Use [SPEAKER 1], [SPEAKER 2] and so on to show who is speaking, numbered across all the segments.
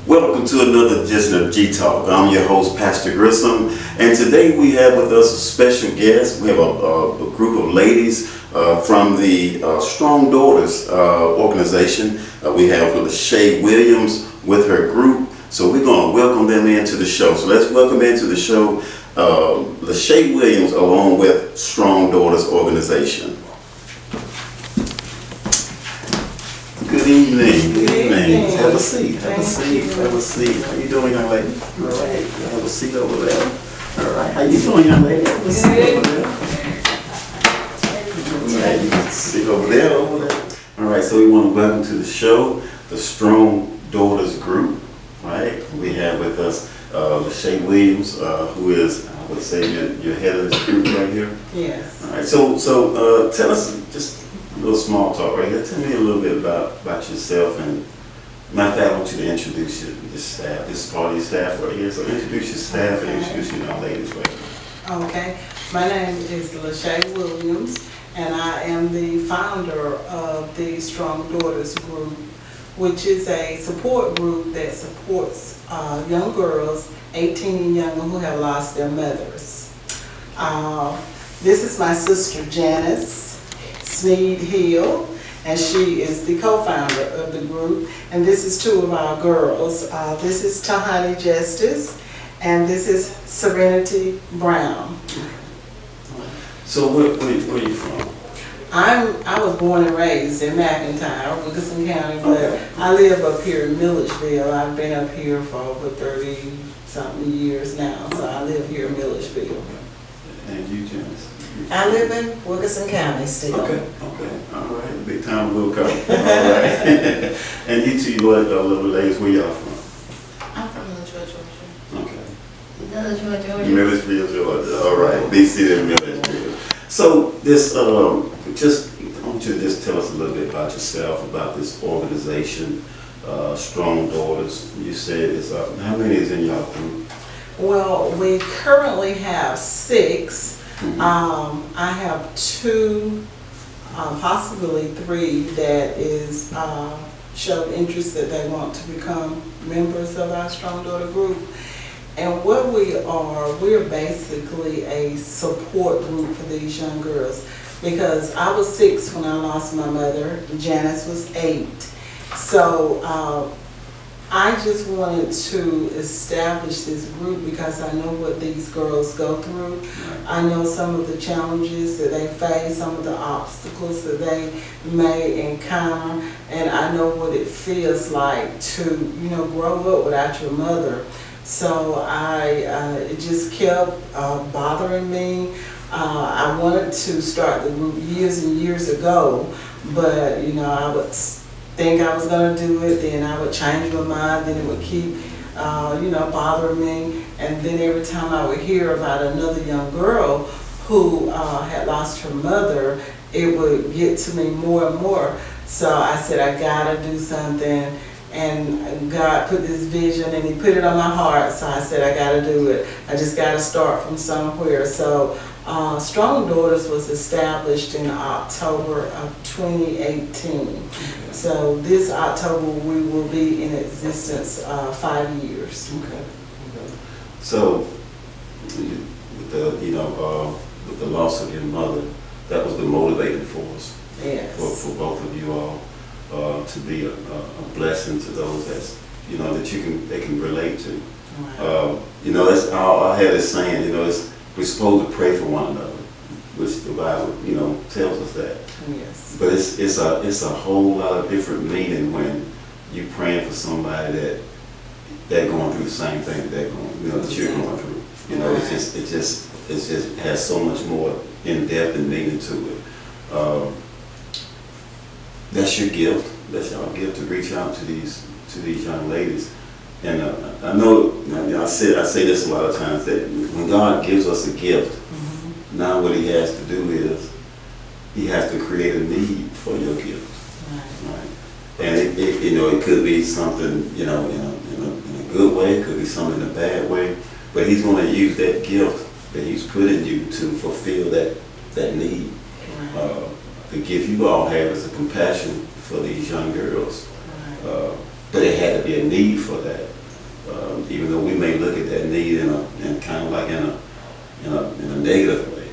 [SPEAKER 1] Welcome to another edition of G Talk. I'm your host, Pastor Grissom, and today we have with us a special guest. We have a group of ladies from the Strong Daughters organization. We have Lashae Williams with her group, so we're going to welcome them into the show. So let's welcome into the show Lashae Williams along with Strong Daughters organization. Good evening. Good evening. Have a seat. Have a seat. Have a seat. How you doing, young lady? All right. Have a seat over there. All right. How you doing, young lady? Have a seat over there. All right. You can sit over there. Over there. All right. So we want to welcome to the show the Strong Daughters group. Right. We have with us Lashae Williams, who is, I would say, you're head of this group right here. Yes. All right. So tell us just a little small talk right here. Tell me a little bit about yourself, and matter of fact, I want you to introduce your staff. This is part of your staff right here, so introduce your staff and introduce your young ladies right here.
[SPEAKER 2] Okay, my name is Lashae Williams, and I am the founder of the Strong Daughters group, which is a support group that supports young girls 18 and younger who have lost their mothers. This is my sister Janice Snead Hill, and she is the co-founder of the group. And this is two of our girls. This is Tahani Justice, and this is Serenity Brown.
[SPEAKER 1] So where are you from?
[SPEAKER 2] I was born and raised in McIntyre, Grissom County, but I live up here in Milledgeville. I've been up here for over 30-something years now, so I live here in Milledgeville.
[SPEAKER 1] And you, Janice?
[SPEAKER 3] I live in Wilkerson County still.
[SPEAKER 1] Okay, all right, big time will come. All right. And you two, little ladies, where y'all from?
[SPEAKER 3] I'm from Milledgeville, Georgia.
[SPEAKER 1] Okay.
[SPEAKER 3] Milledgeville, Georgia.
[SPEAKER 1] Milledgeville, Georgia. All right, big city of Milledgeville. So this, I want you to just tell us a little bit about yourself, about this organization, Strong Daughters. You said it's how many is in y'all group?
[SPEAKER 2] Well, we currently have 6. I have 2, possibly 3 that is showed interest that they want to become members of our Strong Daughter group. And what we're basically a support group for these young girls, because I was 6 when I lost my mother. Janice was 8. So I just wanted to establish this group because I know what these girls go through. I know some of the challenges that they face, some of the obstacles that they may encounter, and I know what it feels like to, grow up without your mother. So it just kept bothering me. I wanted to start the group years and years ago, but I would think I was going to do it, then I would change my mind, then it would keep, bothering me. And then every time I would hear about another young girl who had lost her mother, it would get to me more and more. So I said, I got to do something. And God put this vision and He put it on my heart. So I said, I got to do it. I just got to start from somewhere. So Strong Daughters was established in October of 2018. So this October we will be in existence 5 years.
[SPEAKER 1] Okay. So with the loss of your mother, that was the motivating force.
[SPEAKER 2] Yes.
[SPEAKER 1] For both of you all to be a blessing to those that they can relate to.
[SPEAKER 2] Right.
[SPEAKER 1] That's I had this saying. We're supposed to pray for one another, which the Bible, tells us that.
[SPEAKER 2] Yes.
[SPEAKER 1] But it's a whole lot of different meaning when you're praying for somebody that they're going through the same thing that they're going, that you're going through.
[SPEAKER 2] Right.
[SPEAKER 1] It just has so much more in depth and meaning to it. That's your gift. That's your gift to reach out to these young ladies. And I know, I say this a lot of times, that when God gives us a gift, now what He has to do is He has to create a need for your gift. Right? And it could be something, in a good way, it could be something in a bad way, but He's going to use that gift that He's put in you to fulfill that need. The gift you all have is a compassion for these young girls. But there had to be a need for that, even though we may look at that need in kind of like in a negative way.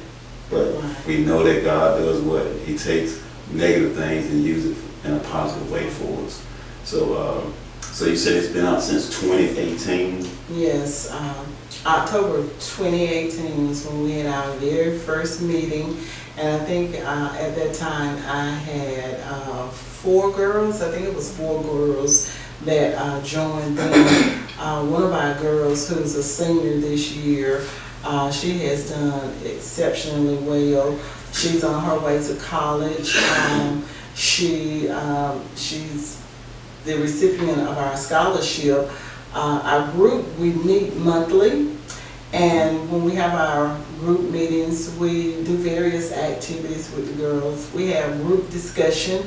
[SPEAKER 1] But we know that God does what? He takes negative things and uses it in a positive way for us. So, so you said it's been out since 2018?
[SPEAKER 2] Yes, October 2018 was when we had our very first meeting, and I think at that time I had 4 girls. I think it was 4 girls that joined them. One of our girls, who's a senior this year, she has done exceptionally well. She's on her way to college. She's the recipient of our scholarship. Our group, we meet monthly, and when we have our group meetings, we do various activities with the girls. We have group discussion,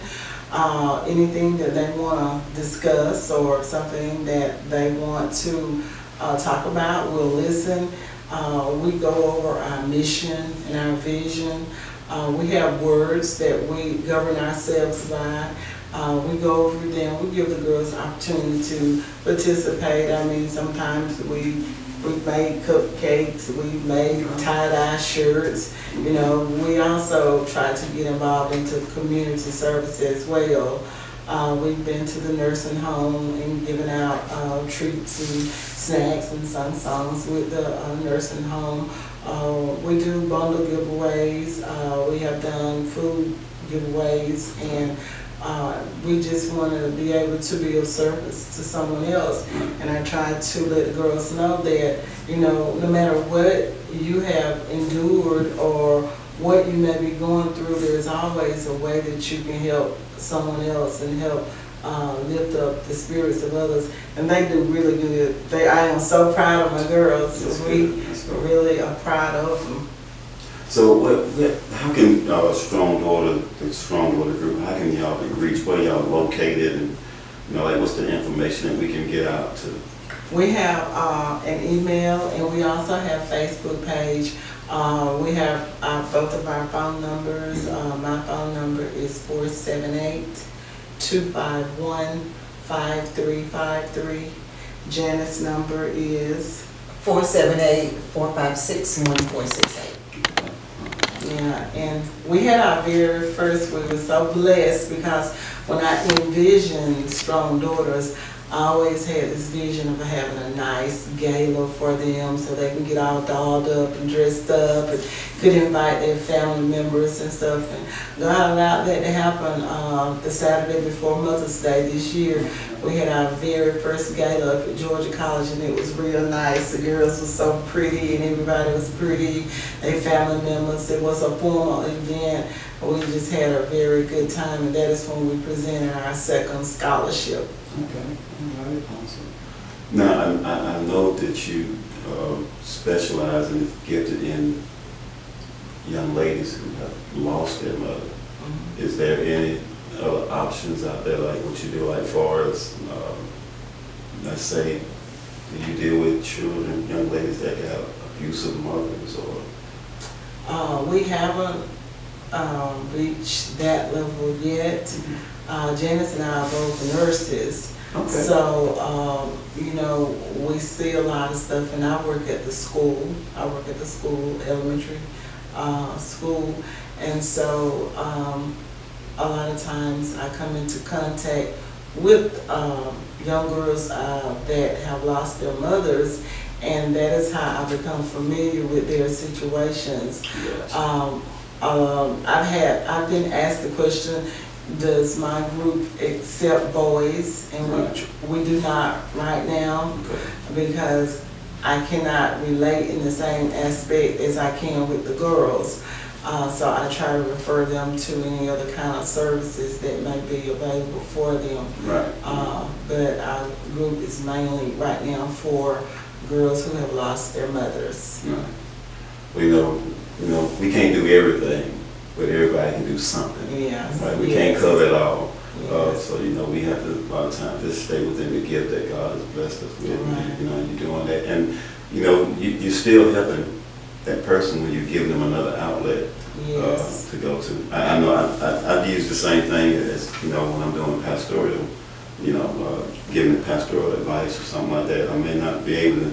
[SPEAKER 2] anything that they want to discuss or something that they want to talk about, we'll listen. We go over our mission and our vision. We have words that we govern ourselves by. We go over them. We give the girls opportunity to participate. I mean, sometimes we made cupcakes, we made tie-dye shirts. You know, we also try to get involved into community service as well. We've been to the nursing home and given out treats and snacks and sung songs with the nursing home. We do bundle giveaways. We have done food giveaways, and we just want to be able to be of service to someone else. And I try to let the girls know that, you know, no matter what you have endured or what you may be going through, there's always a way that you can help someone else and help lift up the spirits of others. And they do really good. I am so proud of my girls. We really are proud of them.
[SPEAKER 1] So how can the Strong Daughter group, how can y'all be reached? Where y'all located, and you know, like what's the information that we can get out to?
[SPEAKER 2] We have an email, and we also have Facebook page. We have both of our phone numbers. My phone number is 478-251-5353. Janice's number is
[SPEAKER 3] 478-456-1468.
[SPEAKER 2] Yeah, and we had our very first, we were so blessed because when I envisioned Strong Daughters, I always had this vision of having a nice gala for them so they can get all dolled up and dressed up and could invite their family members and stuff. And God allowed that to happen the Saturday before Mother's Day this year. We had our very first gala up at Georgia College, and it was real nice. The girls were so pretty and everybody was pretty, their family members. It was a formal event. We just had a very good time, and that is when we presented our second scholarship.
[SPEAKER 1] Okay, all right, awesome. Now, I know that you specialize and gifted in young ladies who have lost their mother. Mm-hmm. Is there any other options out there, like what you do, like far as, let's say, do you deal with children, young ladies that have abusive mothers, or?
[SPEAKER 2] We haven't reached that level yet. Mm-hmm. Janice and I are both nurses. Okay. So, you know, we see a lot of stuff, and I work at the school. I work at the school, elementary school, and so a lot of times I come into contact with young girls that have lost their mothers, and that is how I become familiar with their situations. Yes. I've been asked the question, does my group accept boys? And we do not right now, because I cannot relate in the same aspect as I can with the girls. So I try to refer them to any other kind of services that may be available for them. Right. But our group is mainly right now for girls who have lost their mothers.
[SPEAKER 1] Right. Well, you know, we can't do everything, but everybody can do something.
[SPEAKER 2] Yes.
[SPEAKER 1] Right? We can't cover it all. Yes. So, you know, we have to, a lot of times, just stay within the gift that God has blessed us with. Right. You know, you're doing that. And, you know, you're still helping that person when you give them another outlet. Yes. To go to. I know I've used the same thing as, you know, when I'm doing pastoral giving pastoral advice or something like that. I may not be able to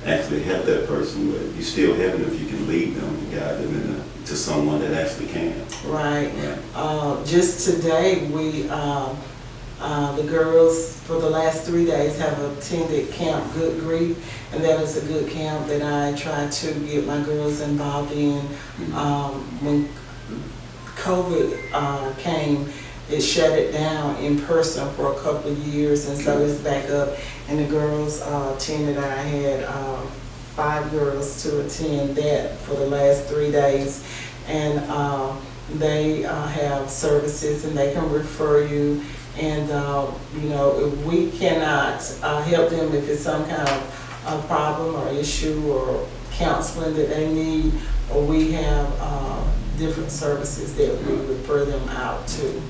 [SPEAKER 1] actually help that person, but you still help them if you can lead them and guide them to someone that actually can.
[SPEAKER 2] Right. Just today, the girls for the last 3 days have attended Camp Good Grief, and that is a good camp that I try to get my girls involved in. When COVID came, it shut it down in person for a couple of years, and so it's back up. And the girls attended. I had 5 girls to attend that for the last 3 days, and they have services, and they can refer you. And if we cannot help them, if it's some kind of problem or issue or counseling that they need, or we have different services that we refer them out to.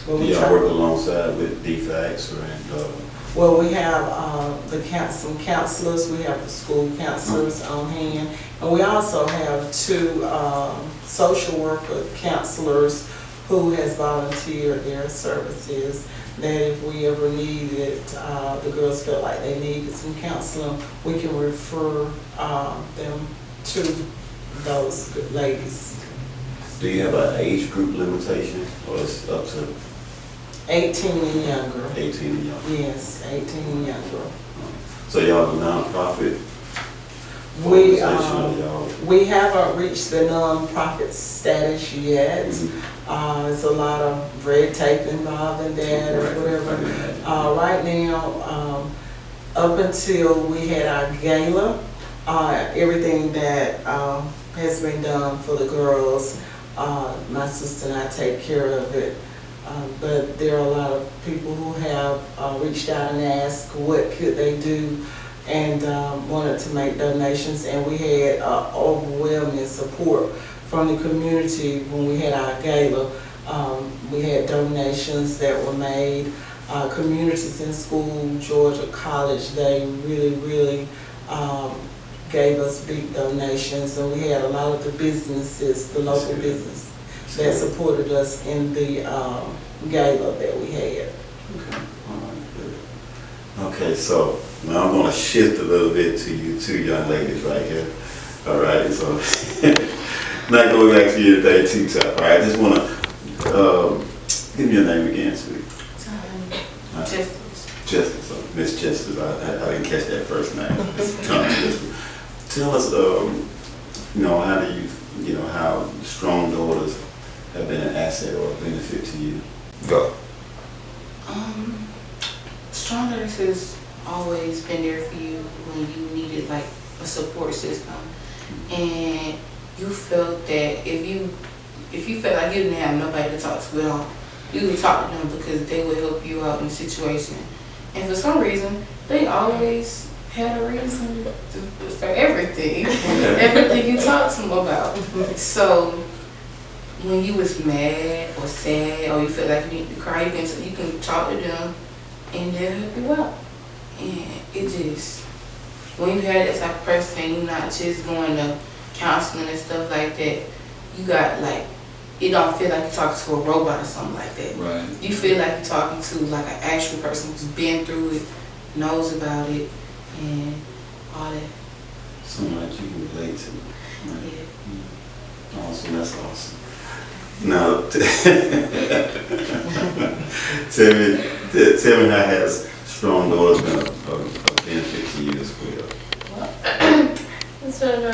[SPEAKER 1] Do y'all work alongside with DFACS or?
[SPEAKER 2] Well, we have some counselors. We have the school counselors on hand, and we also have 2 social worker counselors who has volunteered their services, that if we ever needed, the girls felt like they needed some counseling, we can refer them to those good ladies.
[SPEAKER 1] Do you have an age group limitation, or it's up to
[SPEAKER 2] 18 and younger?
[SPEAKER 1] 18 and younger.
[SPEAKER 2] Yes, 18 and younger.
[SPEAKER 1] So y'all have a nonprofit
[SPEAKER 2] We
[SPEAKER 1] organization, or y'all?
[SPEAKER 2] we haven't reached the nonprofit status yet. There's a lot of red tape involved in that, or whatever. Right now, up until we had our gala, everything that has been done for the girls, my sister and I take care of it. But there are a lot of people who have reached out and asked what could they do, and wanted to make donations, and we had overwhelming support from the community when we had our gala. We had donations that were made. Communities in school, Georgia College, they really gave us big donations, and we had a lot of the businesses, the local business, that supported us in the gala that we had.
[SPEAKER 1] Okay, all right, good. Okay, so now I'm going to shift a little bit to you 2 young ladies right here. All right, so not going back to you today too tough. All right, I just want to give me your name again, sweetie. Justice. So Miss Justice. I didn't catch that first name. Tell us, how do you, how strong daughters have been an asset or a benefit to you? Go.
[SPEAKER 3] Strong Daughters has always been there for you when you needed like a support system, and you felt that if you felt like you didn't have nobody to talk to at all, you would talk to them because they would help you out in the situation. And for some reason, they always had a reason for everything, everything you talked to them about. So when you was mad or sad or you felt like you need to cry, you can talk to them and they'll help you out. And it just, when you had that type of person and you're not just going to counseling and stuff like that, you got like, it don't feel like you're talking to a robot or something like that.
[SPEAKER 1] Right.
[SPEAKER 3] You feel like you're talking to like an actual person who's been through it, knows about it, and all that.
[SPEAKER 1] Someone that you can relate to. Right?
[SPEAKER 3] Yeah.
[SPEAKER 1] Awesome, that's awesome. Now, tell me how has strong daughters been a benefit to you as well?
[SPEAKER 4] It's been a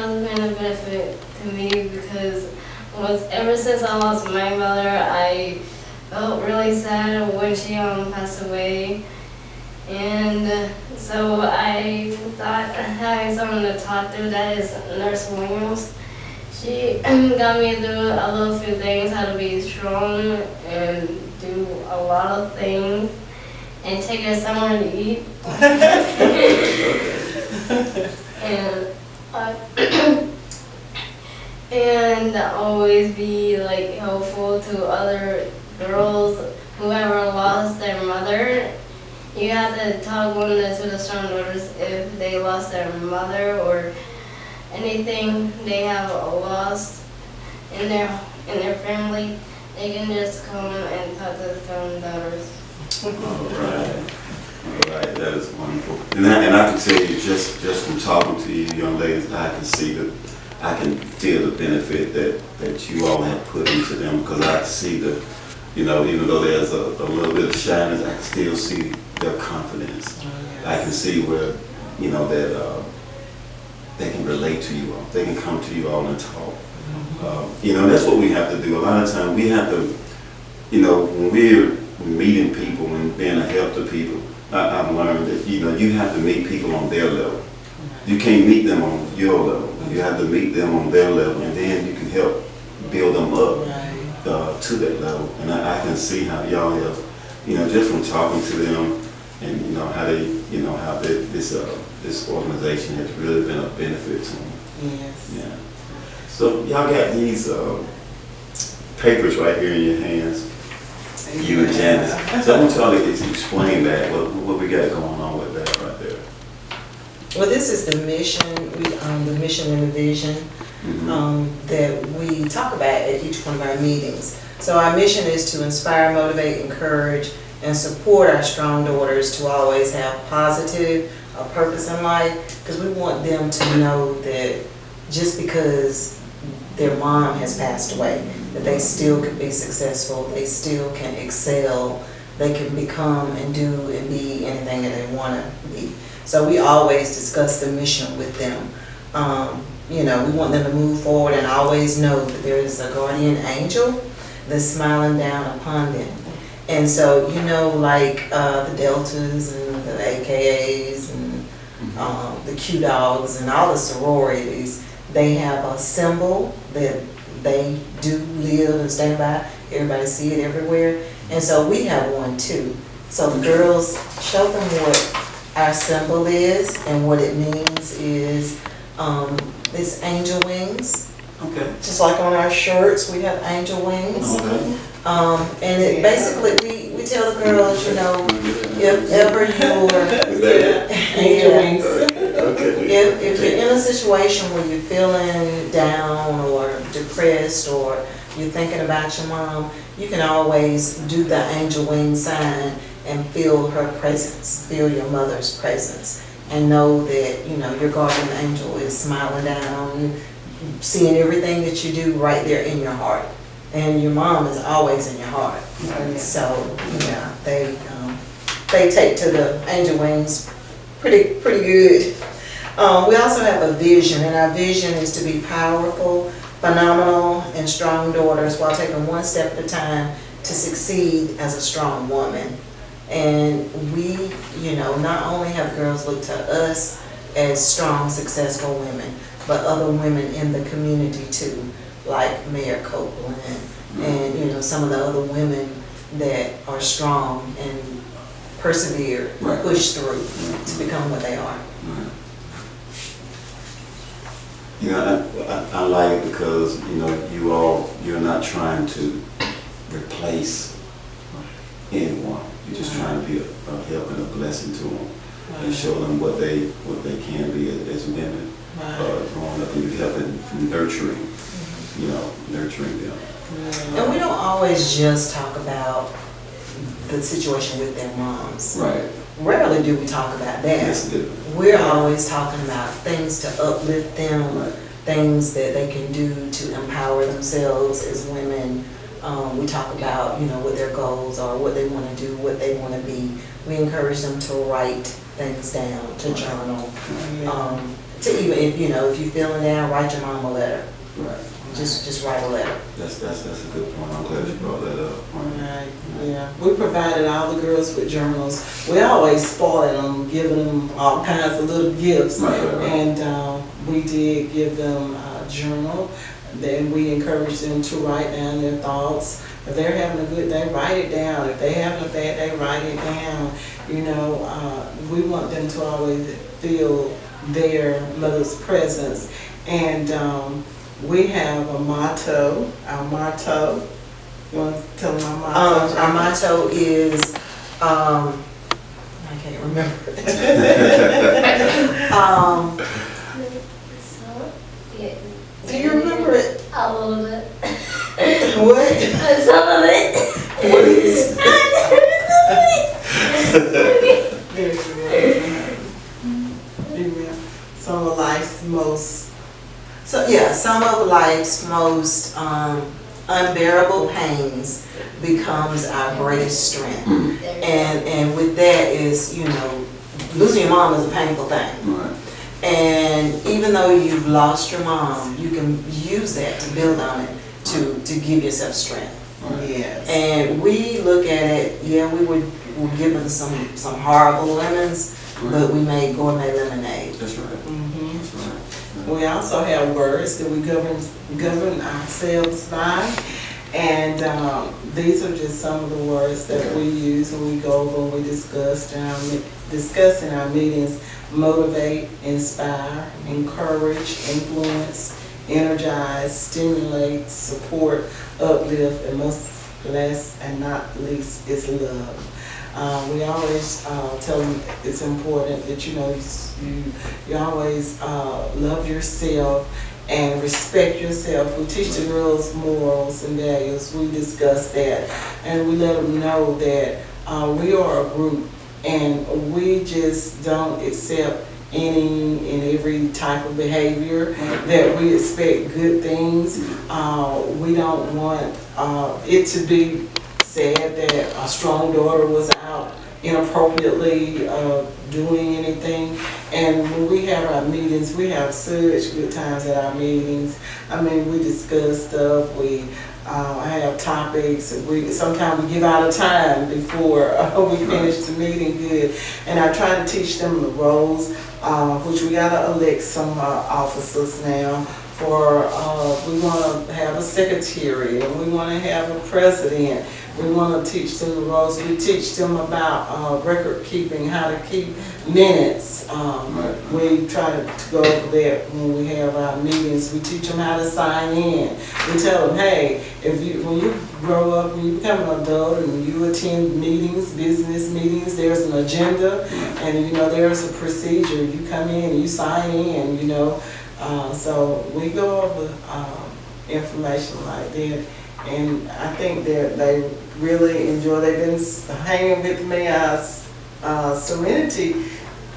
[SPEAKER 4] benefit to me because ever since I lost my mother, I felt really sad when she passed away. And so I thought having someone to talk to, that is Nurse Williams. She got me through a little few things, how to be strong and do a lot of things and take her somewhere to eat. And always be like helpful to other girls who ever lost their mother. You have to talk one to the strong daughters if they lost their mother or anything they have lost in their family. They can just come and talk to the strong daughters.
[SPEAKER 1] Right, that is wonderful. And I can tell you, just from talking to you young ladies, I can see I can feel the benefit that you all have put into them, because I see even though there's a little bit of shyness, I can still see their confidence.
[SPEAKER 2] Oh, yes.
[SPEAKER 1] I can see where, that they can relate to you all. They can come to you all and talk. That's what we have to do. A lot of times we have to, when we're meeting people and being a help to people, I've learned that, you have to meet people on their level. You can't meet them on your level. You have to meet them on their level, and then you can help build them up to that level. And I can see how y'all have, just from talking to them, and how this organization has really been a benefit to them.
[SPEAKER 2] Yes.
[SPEAKER 1] Yeah. So y'all got these papers right here in your hands. You and Janice. So I want y'all to explain that, what we got going on with that right there.
[SPEAKER 5] Well, this is the mission, the mission and the vision that we talk about at each one of our meetings. So our mission is to inspire, motivate, encourage, and support our strong daughters to always have positive purpose in life, because we want them to know that just because their mom has passed away, that they still could be successful, they still can excel, they can become and do and be anything that they want to be. So we always discuss the mission with them. We want them to move forward and always know that there is a guardian angel that's smiling down upon them. And so, like the Deltas and the AKAs and the Q Dogs and all the sororities, they have a symbol that they do live and stand by. Everybody see it everywhere. And so we have one too. So the girls, show them what our symbol is, and what it means is it's angel wings.
[SPEAKER 1] Okay.
[SPEAKER 5] Just like on our shirts, we have angel wings.
[SPEAKER 1] Okay.
[SPEAKER 5] And it basically, we tell the girls, if ever
[SPEAKER 2] Angel wings.
[SPEAKER 5] if you're in a situation where you're feeling down or depressed or you're thinking about your mom, you can always do the angel wing sign and feel her presence, feel your mother's presence, and know that, your guardian angel is smiling down on you, seeing everything that you do right there in your heart. And your mom is always in your heart. So, they take to the angel wings pretty good. We also have a vision, and our vision is to be powerful, phenomenal, and strong daughters while taking one step at a time to succeed as a strong woman. And we, not only have girls look to us as strong, successful women, but other women in the community too, like Mayor Copeland and, some of the other women that are strong and persevere, push through to become what they are.
[SPEAKER 1] I like it because, you're not trying to replace anyone. You're just trying to be a help and a blessing to them, and show them what they can be as women, growing up, and you helping nurturing, nurturing them.
[SPEAKER 5] And we don't always just talk about the situation with their moms.
[SPEAKER 1] Right.
[SPEAKER 5] Rarely do we talk about that.
[SPEAKER 1] That's good.
[SPEAKER 5] We're always talking about things to uplift them, things that they can do to empower themselves as women. We talk about, what their goals are, what they want to do, what they want to be. We encourage them to write things down, to journal. To even, if you're feeling down, write your mom a letter.
[SPEAKER 1] Right.
[SPEAKER 5] Just write a letter.
[SPEAKER 1] That's a good point. I'm glad you brought that up.
[SPEAKER 2] Right. Yeah. We provided all the girls with journals. We always spoiling them, giving them all kinds of little gifts.
[SPEAKER 1] Right.
[SPEAKER 2] And we did give them a journal. Then we encourage them to write down their thoughts. If they're having a good day, write it down. If they're having a bad day, write it down. We want them to always feel their mother's presence. And we have a motto. Our motto. You want to tell them our motto?
[SPEAKER 5] Our motto is, I can't remember. Do you remember it?
[SPEAKER 4] A little bit.
[SPEAKER 5] What?
[SPEAKER 4] Some of it.
[SPEAKER 5] What is?
[SPEAKER 4] I never saw it.
[SPEAKER 5] some of life's most unbearable pains becomes our greatest strength. And with that is, you know, losing your mom is a painful thing.
[SPEAKER 1] Right.
[SPEAKER 5] And even though you've lost your mom, you can use that to build on it to give yourself strength.
[SPEAKER 2] Yes.
[SPEAKER 5] And we look at it, yeah, we were given some horrible lemons, but we made gourmet lemonade.
[SPEAKER 1] That's right.
[SPEAKER 2] Mhm.
[SPEAKER 1] That's right.
[SPEAKER 2] We also have words that we govern ourselves by, and these are just some of the words that we use when we go over and we discuss in our meetings: motivate, inspire, encourage, influence, energize, stimulate, support, uplift, and most last and not least is love. We always tell them it's important that you always love yourself and respect yourself. We teach the girls morals and values. We discuss that, and we let them know that we are a group, and we just don't accept any and every type of behavior, that we expect good things. We don't want it to be said that a strong daughter was out inappropriately doing anything. And when we have our meetings, we have such good times at our meetings. I mean, we discuss stuff, we have topics, sometimes we give out of time before we finish the meeting good. And I try to teach them the roles, which we gotta elect some officers now. For we want to have a secretary, and we want to have a president. We want to teach them the roles. We teach them about record keeping, how to keep minutes. We try to go over that when we have our meetings. We teach them how to sign in. We tell them, hey, when you grow up, when you become an adult and you attend meetings, business meetings, there's an agenda, and there's a procedure. You come in and you sign in, so we go over information like that, and I think that they really enjoy. They've been hanging with me. Serenity,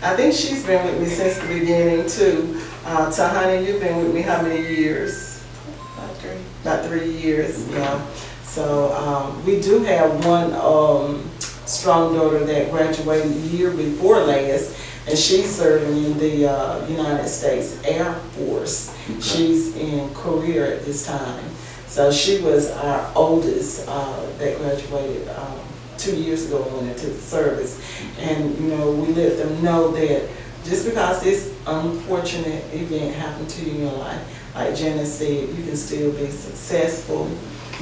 [SPEAKER 2] I think she's been with me since the beginning too. Tahani, you've been with me how many years? About 3 years, yeah. So we do have one strong daughter that graduated the year before last, and she's serving in the United States Air Force. Okay. She's in Korea at this time. So she was our oldest that graduated 2 years ago and went into the service. And we let them know that just because this unfortunate event happened to you in your life, like Janice said, you can still be successful.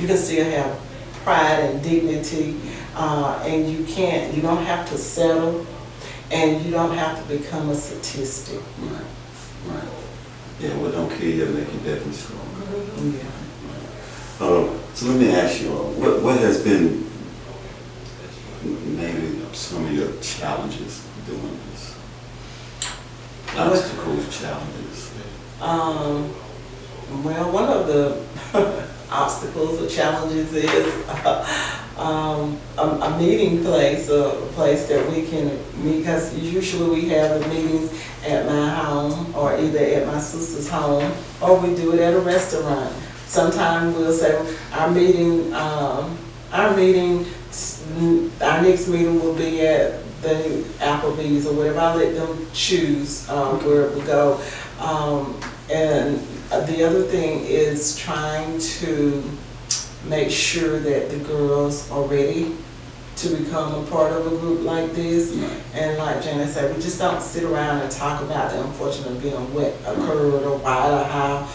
[SPEAKER 2] You can still have pride and dignity, and you don't have to settle. And you don't have to become a statistic.
[SPEAKER 1] Right. Yeah, what don't kill you make you definitely stronger.
[SPEAKER 2] Yeah.
[SPEAKER 1] So let me ask you, what has been maybe some of your challenges doing this? Obstacles, challenges.
[SPEAKER 2] Well, one of the obstacles or challenges is a meeting place, a place that we can meet, because usually we have the meetings at my home or either at my sister's home, or we do it at a restaurant. Sometimes we'll say our next meeting will be at the Applebee's or whatever. I let them choose where we go. And the other thing is trying to make sure that the girls are ready to become a part of a group like this. And like Janice said, we just don't sit around and talk about the unfortunate event, what occurred or why or how.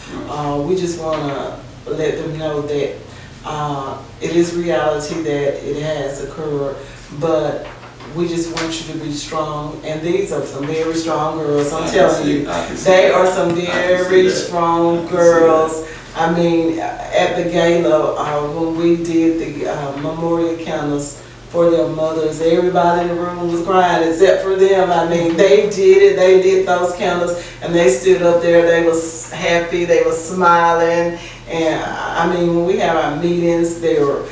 [SPEAKER 2] We just want to let them know that it is reality that it has occurred, but we just want you to be strong. And these are some very strong girls. I'm telling you, they are some very strong girls. I mean, at the gala, when we did the memorial candles for their mothers, everybody in the room was crying except for them. I mean, they did it. They did those candles, and they stood up there. They was happy. They was smiling. And I mean, when we have our meetings, they were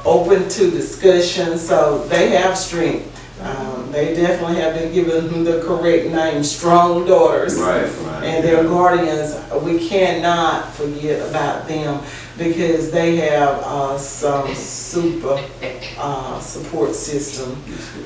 [SPEAKER 2] open to discussion, so they have strength. They definitely have been given the correct name, strong daughters.
[SPEAKER 1] Right.
[SPEAKER 2] And their guardians, we cannot forget about them because they have some super support system.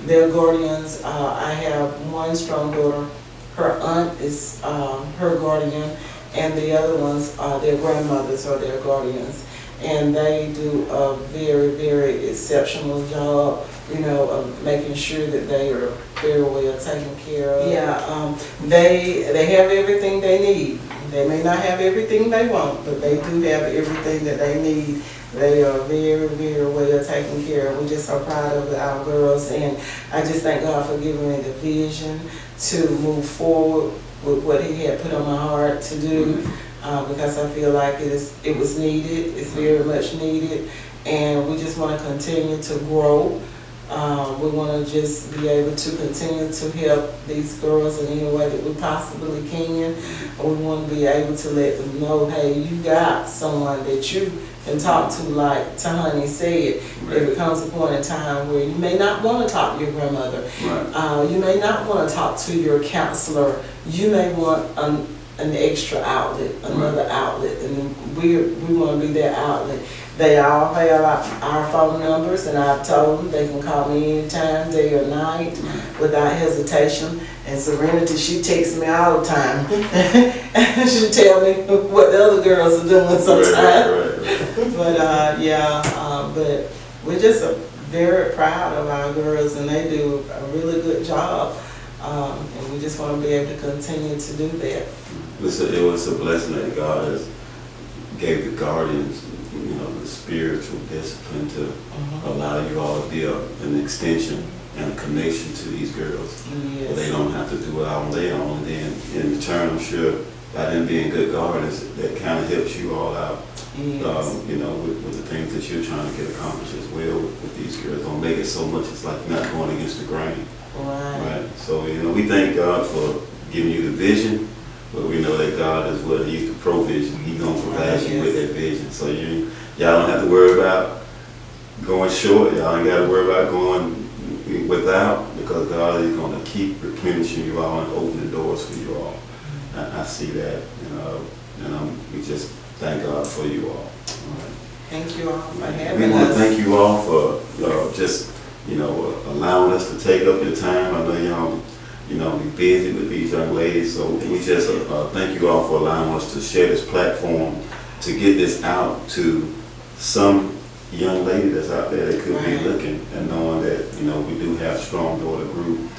[SPEAKER 2] Their guardians, I have one strong daughter, her aunt is her guardian, and the other ones, their grandmothers are their guardians. And they do a very, very exceptional job, you know, of making sure that they are very well taken care of. Yeah, they have everything they need. They may not have everything they want, but they do have everything that they need. They are very, very well taken care of. We just are proud of our girls, and I just thank God for giving me the vision to move forward with what He had put on my heart to do. Because I feel like it was needed, it's very much needed, and we just want to continue to grow. We want to just be able to continue to help these girls in any way that we possibly can. We want to be able to let them know, hey, you got someone that you can talk to, like Tahani said. Right. If it comes a point in time where you may not want to talk to your grandmother, right. You may not want to talk to your counselor, you may want an extra outlet, another right. outlet, and we want to be their outlet. They all have our phone numbers, and I've told them they can call me anytime, day or night, without hesitation. And Serenity, she texts me all the time. She tell me what the other girls are doing sometimes. Right. But but we're just very proud of our girls, and they do a really good job. And we just want to be able to continue to do that.
[SPEAKER 1] It was a blessing that God has gave the guardians, you know, the spiritual discipline to allow you all to be an extension and a connection to these girls. Yes. They don't have to do it out on their own. And then in return, I'm sure by them being good guardians, that kind of helps you all out. Yes. You know, with the things that you're trying to get accomplished as well with these girls. Don't make it so much it's like not going against the grain. Right. So, you know, we thank God for giving you the vision, but we know that God is what He's the provision. He's going to provide you with that vision. So y'all don't have to worry about going short. Y'all ain't got to worry about going without, because God is going to keep replenishing you all and opening doors for you all. I see that, and we just thank God for you all.
[SPEAKER 2] Thank you all for having us.
[SPEAKER 1] We want to thank you all for just, allowing us to take up your time. I know y'all, be busy with these young ladies, so we just thank you all for allowing us to share this platform to get this out to some young lady that's out there that could be looking, and knowing that we do have Strong Daughter Group.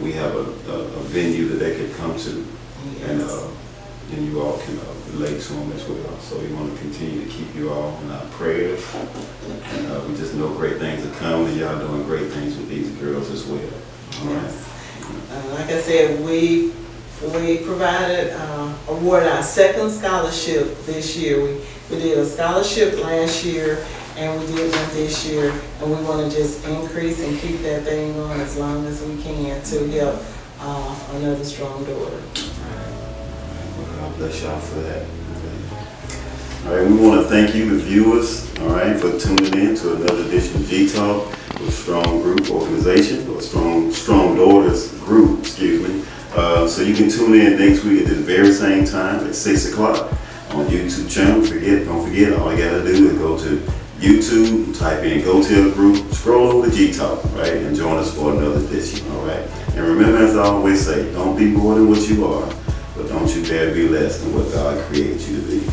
[SPEAKER 1] We have a venue that they could come to, and you all can relate to them as well. So we want to continue to keep you all in our prayers, and we just know great things are coming, and y'all doing great things with these girls as well. All right.
[SPEAKER 2] Like I said, we provided, awarded our second scholarship this year. We did a scholarship last year, and we did one this year, and we want to just increase and keep that thing going as long as we can to help another strong daughter.
[SPEAKER 1] Well, God bless y'all for that. All right, we want to thank you, the viewers, all right, for tuning in to another edition of G-Talk with Strong Group Organization, or Strong Daughters Group, excuse me. So you can tune in next week at the very same time at 6 o'clock on YouTube channel. Don't forget, all you gotta do is go to YouTube, type in Go Tell Group, scroll over to G-Talk, right, and join us for another edition, all right? And remember, as I always say, don't be more than what you are, but don't you dare be less than what God created you to be.